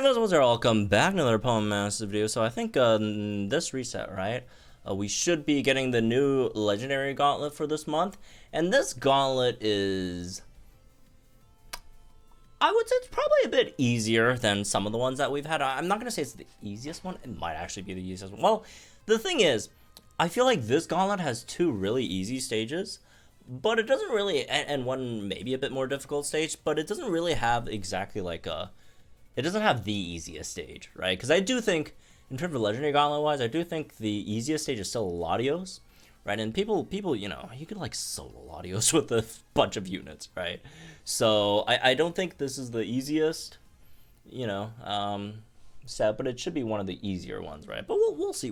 Hey folks, what's up? Welcome back to another Poem Massive video. So I think this reset, right? We should be getting the new legendary gauntlet for this month. And this gauntlet is, I would say it's probably a bit easier than some of the ones that we've had. I'm not going to say it's the easiest one. It might actually be the easiest one. Well, the thing is, I feel like this gauntlet has two really easy stages. But it doesn't really, and one maybe a bit more difficult stage, but it doesn't really have exactly like it doesn't have the easiest stage, right? Because I do think, in terms of Legendary Gauntlet wise, I do think the easiest stage is still Latios, right? And people, you know, you could like solo Latios with a bunch of units, right? So I don't think this is the easiest, you know, set, but it should be one of the easier ones, right? But we'll see.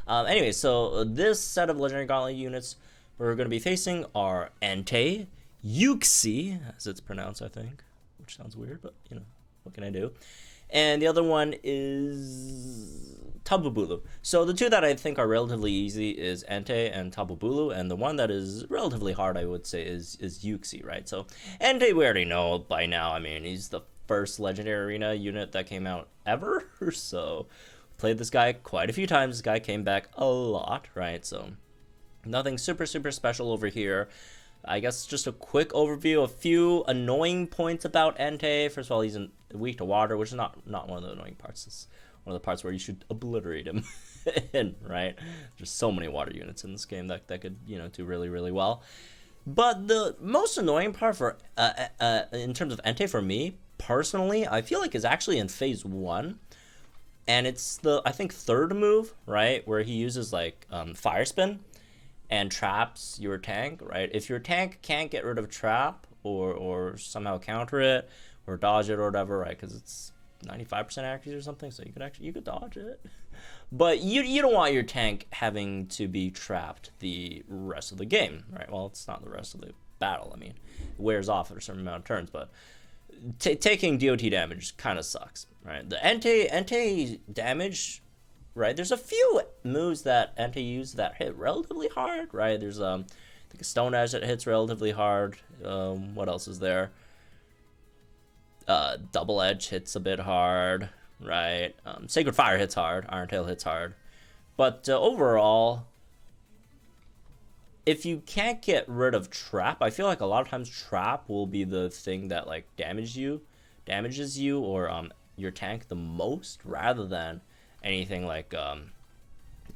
Anyway, so this set of Legendary Gauntlet units we're going to be facing are Entei, Uxie, as it's pronounced, I think, which sounds weird, but you know. What can I do? And the other one is Tapu Bulu. So the two that I think are relatively easy is Entei and Tapu Bulu, and the one that is relatively hard, I would say, is Uxie, right? So Entei we already know by now. I mean, he's the first Legendary Arena unit that came out ever, so played this guy quite a few times. This guy came back a lot, right? So nothing super special over here. I guess just a quick overview, a few annoying points about Entei. First of all, he's weak to water, which is not one of the annoying parts. It's one of the parts where you should obliterate him, right? There's so many water units in this game that could, you know, do really well. But the most annoying part for in terms of Entei for me personally, I feel like is actually in phase 1, and it's the I think third move, right, where he uses like fire spin and traps your tank, right? If your tank can't get rid of trap or somehow counter it or dodge it or whatever, right? Because it's 95% accuracy or something, so you could dodge it. But you don't want your tank having to be trapped the rest of the game, right? Well, it's not the rest of the battle. I mean, it wears off at a certain amount of turns, but taking DOT damage kind of sucks, right? The Entei damage, right, there's a few moves that Entei uses that hit relatively hard, right? There's I think a Stone Edge that hits relatively hard. What else is there? Double Edge hits a bit hard, right? Sacred Fire hits hard. Iron Tail hits hard. But overall, if you can't get rid of Trap, I feel like a lot of times Trap will be the thing that like damages you or your tank the most, rather than anything like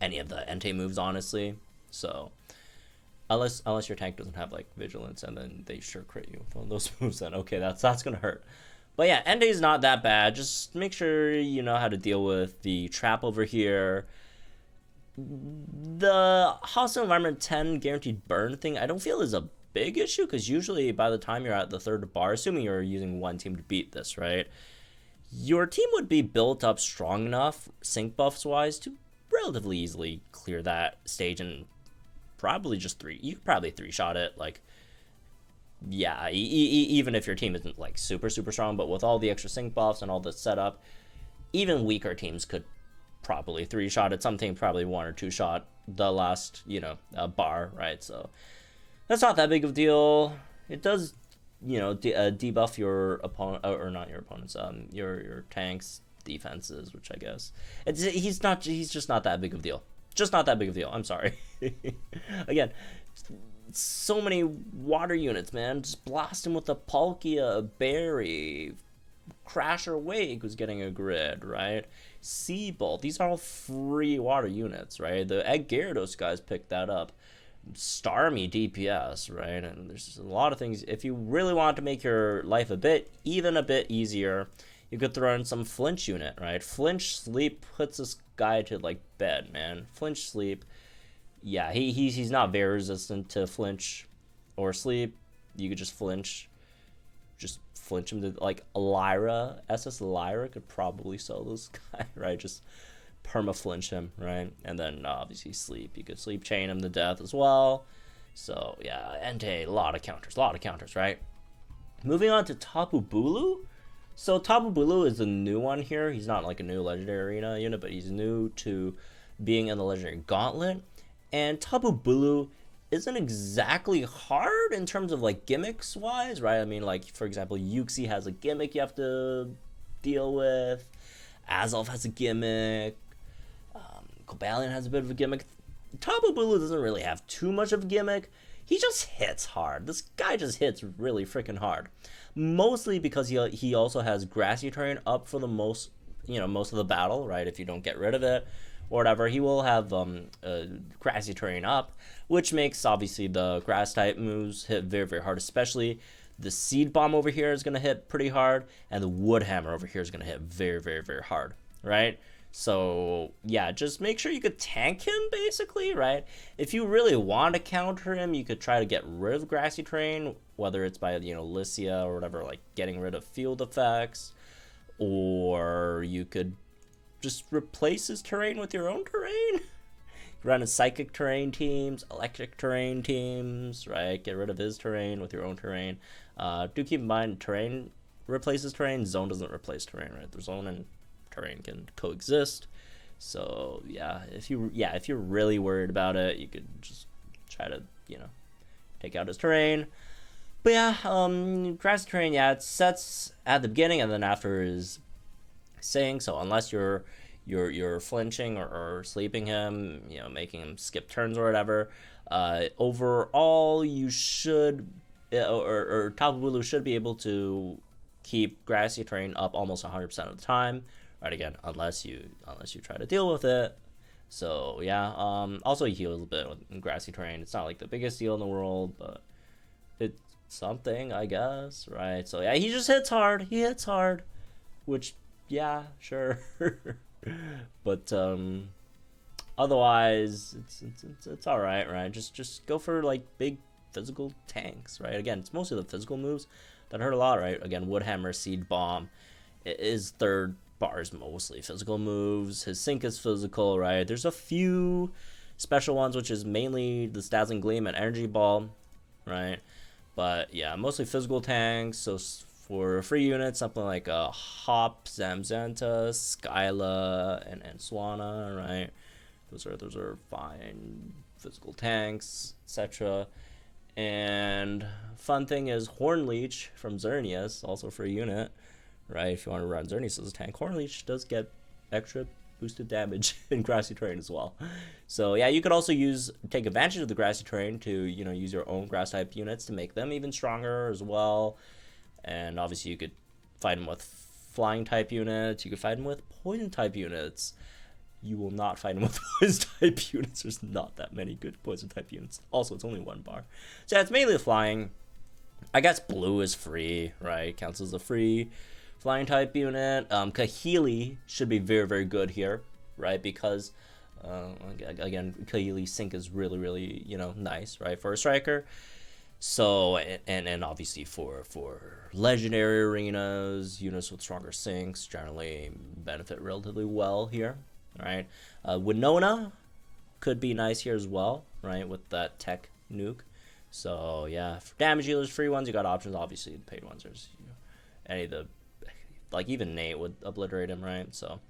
any of the Entei moves, honestly. So unless your tank doesn't have like vigilance, and then they sure crit you with one of those moves, then okay, that's gonna hurt. But yeah, Entei's not that bad. Just make sure you know how to deal with the trap over here. The hostile environment 10 guaranteed burn thing I don't feel is a big issue, because usually by the time you're at the third bar, assuming you're using one team to beat this, right, your team would be built up strong enough, sync buffs wise, to relatively easily clear that stage, and probably just you could probably 3-shot it. Like, yeah, even if your team isn't like super strong, but with all the extra sync buffs and all the setup, even weaker teams could probably 3-shot it. Some teams probably 1 or 2-shot the last, you know, bar, right? So that's not that big of a deal. It does, you know, debuff your opponent, or not your opponents, your tank's defenses, which I guess he's just not that big of a deal. Just not that big of a deal. I'm sorry. Again, so many water units, man. Just blast him with a Palkia, Berry, Crasher Wake who's getting a grid, right? Seabolt. These are all free water units, right? The Egg Gyarados guys picked that up. Starmie DPS, right? And there's just a lot of things. If you really want to make your life even a bit easier, you could throw in some flinch unit, right? Flinch Sleep puts this guy to like bed, man. Flinch Sleep, yeah, he's not very resistant to flinch or sleep. You could just flinch him to like Lyra. SS Lyra could probably sell this guy, right? Just perma flinch him, right? And then obviously sleep. You could sleep chain him to death as well. So yeah, Entei, a lot of counters, right? Moving on to Tapu Bulu. So Tapu Bulu is a new one here. He's not like a new Legendary Arena unit, but he's new to being in the Legendary Gauntlet. And Tapu Bulu isn't exactly hard in terms of like gimmicks wise, right? I mean, like for example, Uxie has a gimmick you have to deal with. Azelf has a gimmick. Cobalion has a bit of a gimmick. Tapu Bulu doesn't really have too much of a gimmick. He just hits hard. This guy just hits really freaking hard. Mostly because he also has grassy terrain up for the most of the battle, right? If you don't get rid of it or whatever, he will have grassy terrain up, which makes obviously the grass type moves hit very, very hard. Especially the Seed Bomb over here is going to hit pretty hard, and the Wood Hammer over here is going to hit very, very, very hard, right? So, yeah, just make sure you could tank him, basically, right? If you really want to counter him, you could try to get rid of grassy terrain, whether it's by, Lycia or whatever, like getting rid of field effects, or you could just replace his terrain with your own terrain. Run a psychic terrain teams, electric terrain teams, right? Get rid of his terrain with your own terrain. Do keep in mind, terrain replaces terrain, zone doesn't replace terrain, right? The zone and terrain can coexist. So if you're really worried about it, you could just try to take out his terrain. But grass terrain, it sets at the beginning and then after is saying. So unless you're flinching or sleeping him, making him skip turns or whatever, overall you should or Tapu Bulu should be able to keep grassy terrain up almost 100% of the time. Right, again, unless you try to deal with it. So also he heals a bit with grassy terrain. It's not like the biggest deal in the world, but it's something, I guess, right? So he just hits hard. He hits hard, which sure. But otherwise it's all right? Just go for like big physical tanks, right? Again, it's mostly the physical moves that hurt a lot, right? Again, Wood Hammer, Seed Bomb. His third bar is mostly physical moves. His sync is physical, right? There's a few special ones, which is mainly the Dazzling Gleam and Energy Ball, right? But mostly physical tanks. So for free units, something like Hop, Zamzenta, Skyla, and Swanna, right? Those are fine physical tanks, etc. And fun thing is Horn Leech from Xerneas, also for a unit, right? If you want to run Xerneas as a tank, Horn Leech does get extra boosted damage in grassy terrain as well. So you could also take advantage of the grassy terrain to use your own grass type units to make them even stronger as well. And obviously you could fight them with flying type units. You could fight them with poison type units. You will not fight them with poison type units. There's not that many good poison type units. Also, it's only one bar. So it's mainly flying. I guess Blue is free, right? Counts as a free flying type unit. Kahili should be very, very good here, right? Because, again, Kahili's sync is really, really, nice, right? For a striker. So, and obviously for legendary arenas, units with stronger syncs generally benefit relatively well here, right? Winona could be nice here as well, right? With that tech nuke. So, for damage dealers, free ones, you got options. Obviously, the paid ones, there's, any of the, like even Nate would obliterate him, right? So,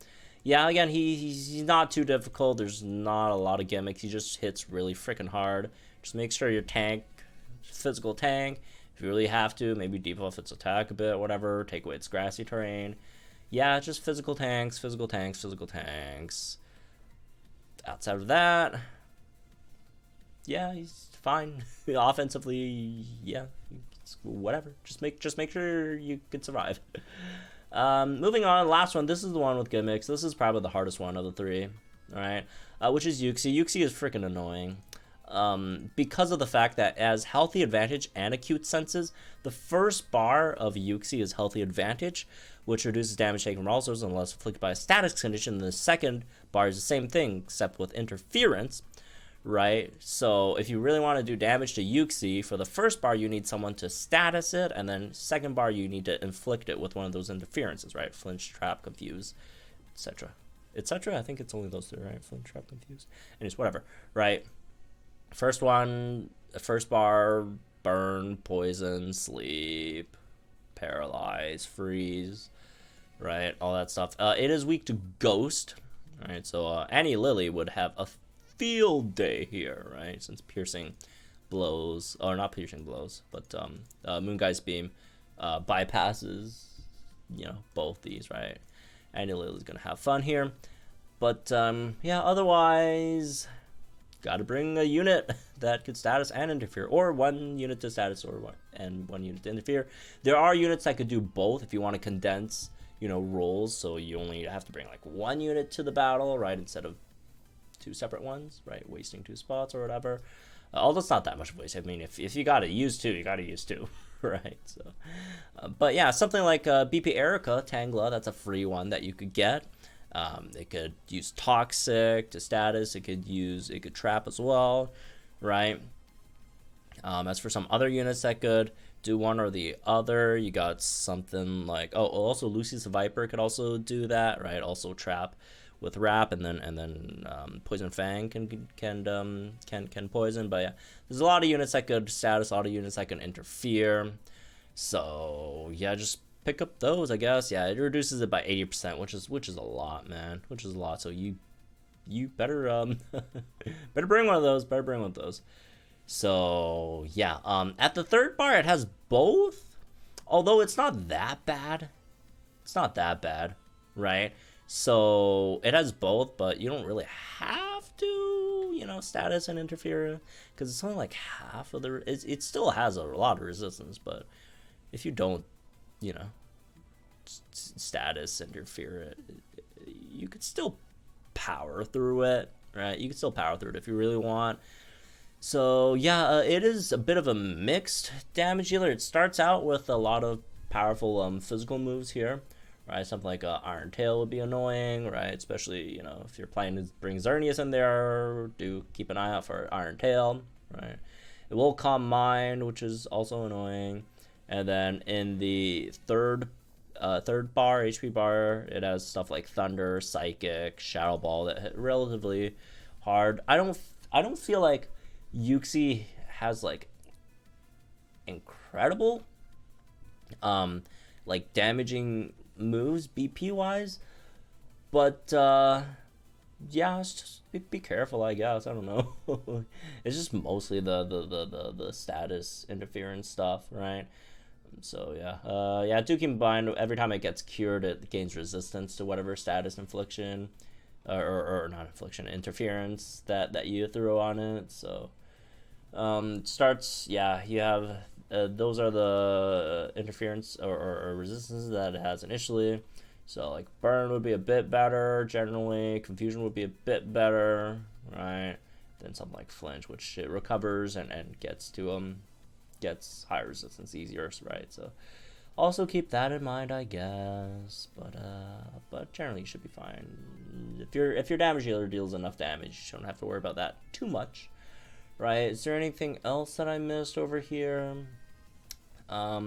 again, he's not too difficult. There's not a lot of gimmicks. He just hits really freaking hard. Just make sure your tank, physical tank. If you really have to, maybe debuff its attack a bit, whatever. Take away its grassy terrain. Just physical tanks. Outside of that, he's fine. Offensively, whatever. Just make sure you can survive. Moving on, last one. This is the one with gimmicks. This is probably the hardest one of the three. All right, which is Uxie. Uxie is freaking annoying. Because of the fact that as Healthy Advantage and Acute Senses, the first bar of Uxie is Healthy Advantage, which reduces damage taken from all sources unless afflicted by a status condition. The second bar is the same thing, except with Interference, right? So if you really want to do damage to Uxie, for the first bar you need someone to status it, and then second bar you need to inflict it with one of those interferences, right? Flinch, Trap, Confuse, etc. I think it's only those three, right? Flinch, Trap, Confuse. Anyways, whatever, right? First one, first bar, burn, poison, sleep, paralyze, freeze, right? All that stuff. It is weak to ghost, right? So Annie Lily would have a field day here, right? Since piercing blows, or not piercing blows, but Moongeist Beam bypasses you know, both these, right? And Lily's gonna have fun here. But yeah, otherwise, gotta bring a unit that could status and interfere, or one unit to status, or one unit to interfere. There are units that could do both if you want to condense, you know, roles, so you only have to bring like one unit to the battle, right, instead of two separate ones, right, wasting 2 spots or whatever. Although it's not that much waste. I mean, if you gotta use 2, you gotta use 2. Right, so but yeah, something like BP Erica Tangla, that's a free one that you could get. It could use toxic to status, it could trap as well, right? As for some other units that could do one or the other, you got something like, oh, also Lucy's the Viper could also do that, right? Also trap with Wrap, and then Poison Fang can poison. But yeah, there's a lot of units that could status, a lot of units that can interfere. So yeah, just pick up those, I guess. Yeah, it reduces it by 80%, which is a lot, man. Which is a lot. So you better better bring one of those. So yeah, at the third bar it has both, although it's not that bad. It's not that bad, right? So it has both, but you don't really have to, you know, status and interfere, because it's only like half of the. It still has a lot of resistance, but if you don't, you know, status interfere it, you could still power through it, right? You could still power through it if you really want. So yeah, it is a bit of a mixed damage dealer. It starts out with a lot of powerful physical moves here, right? Something like Iron Tail would be annoying, right? Especially, you know, if you're planning to bring Xerneas in there, do keep an eye out for Iron Tail, right? It will Calm Mind, which is also annoying. And then in the third bar, HP bar, it has stuff like Thunder, Psychic, Shadow Ball that hit relatively hard. I don't feel like Uxie has like incredible like damaging moves BP wise, but yeah, it's just be careful, I guess. I don't know. It's just mostly the status interference stuff, right? So yeah, do keep in mind, every time it gets cured, it gains resistance to whatever status infliction or not infliction, interference that you throw on it. So starts, yeah, you have those are the interference or resistances that it has initially. So like burn would be a bit better generally, confusion would be a bit better, right? Then something like flinch, which it recovers and gets to gets higher resistance easier, right? So also keep that in mind, I guess. But generally you should be fine. If your damage dealer deals enough damage, you don't have to worry about that too much, right? Is there anything else that I missed over here? I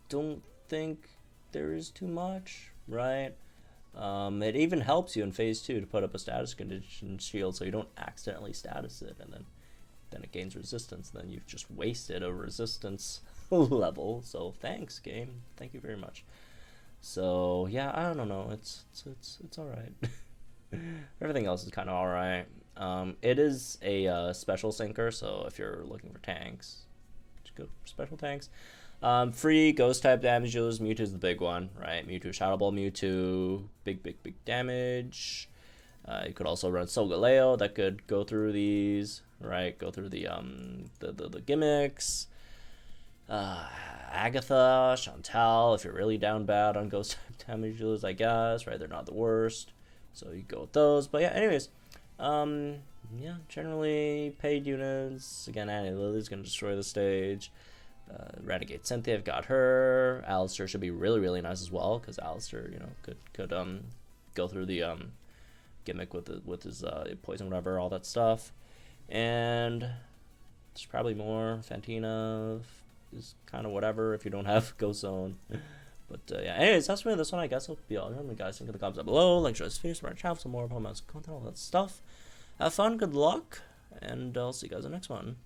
don't think there is too much, right? It even helps you in phase 2 to put up a status condition shield so you don't accidentally status it, and then it gains resistance. Then you've just wasted a resistance level. So thanks, game. Thank you very much. So yeah, I don't know. It's all right. Everything else is kind of all right. It is a special sinker, so if you're looking for tanks, just go for special tanks. Free ghost type damage dealers. Mewtwo's the big one, right? Mewtwo, Shadow Ball, Mewtwo, big damage. You could also run Solgaleo that could go through these, right? Go through the gimmicks. Agatha, Chantal, if you're really down bad on ghost type damage dealers, I guess, right? They're not the worst, so you go with those. But yeah, anyways, yeah, generally paid units. Again, Annie Lily's gonna destroy the stage. Renegade Cynthia, I've got her. Alistair should be really nice as well, because Alistair, you know, could go through the gimmick with his poison, whatever, all that stuff. And there's probably more. Fantina is kind of whatever if you don't have Ghost Zone. But yeah, anyways, that's really this one, I guess. Hope you all remember, guys. Think in the comments down below. Like, share this video, subscribe, channel, some more Pokemon content, all that stuff. Have fun, good luck, and I'll see you guys in the next one.